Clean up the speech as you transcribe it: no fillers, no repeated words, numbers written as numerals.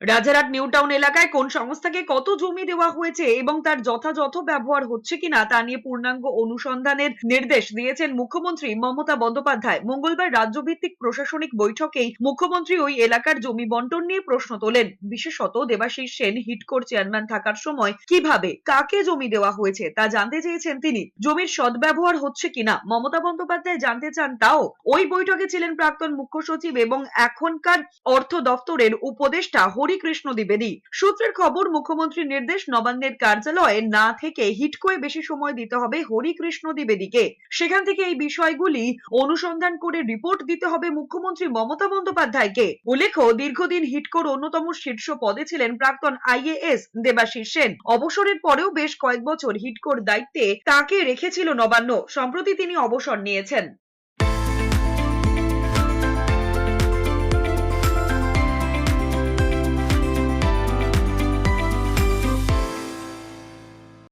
Rajarhat new town এলাকায় কোন সংস্থাকে কত জমি দেওয়া হয়েছে এবং তার যথাযথ ব্যবহার হচ্ছে কিনা তা নিয়ে পূর্ণাঙ্গ অনুসন্ধানের নির্দেশ দিয়েছেন মুখ্যমন্ত্রী মমতা বন্দ্যোপাধ্যায়। মঙ্গলবার রাজ্যভিত্তিক প্রশাসনিক বৈঠকেই মুখ্যমন্ত্রী ওই এলাকার জমি বন্টন নিয়ে প্রশ্ন তোলেন। বিশেষত দেবাশিস সেন হিডকোর চেয়ারম্যান থাকার সময় কিভাবে কাকে জমি দেওয়া হয়েছে তা জানতে চেয়েছেন তিনি। জমির সদ্ব্যবহার হচ্ছে কিনা মমতা বন্দ্যোপাধ্যায় জানতে চান তাও। ওই বৈঠকে ছিলেন প্রাক্তন মুখ্য সচিব এবং এখনকার অর্থ দফতরের উপদেষ্টা হরিকৃষ্ণ দ্বিবেদী। সূত্রের খবর, মুখ্যমন্ত্রীর নির্দেশ, নবান্নের কার্যালয়ে না থেকে হিডকোয় বেশি সময় দিতে হবে হরিকৃষ্ণ দ্বিবেদীকে। সেখান থেকে এই বিষয়গুলি অনুসন্ধান করে রিপোর্ট দিতে হবে মুখ্যমন্ত্রী মমতা বন্দ্যোপাধ্যায়কে। উল্লেখ্য, দীর্ঘদিন হিডকোর অন্যতম শীর্ষ পদে ছিলেন প্রাক্তন আইএএস দেবাশিস সেন। অবসরের পরেও বেশ কয়েক বছর হিডকোর দায়িত্বে তাকে রেখেছিল নবান্ন। সম্প্রতি তিনি অবসর নিয়েছেন।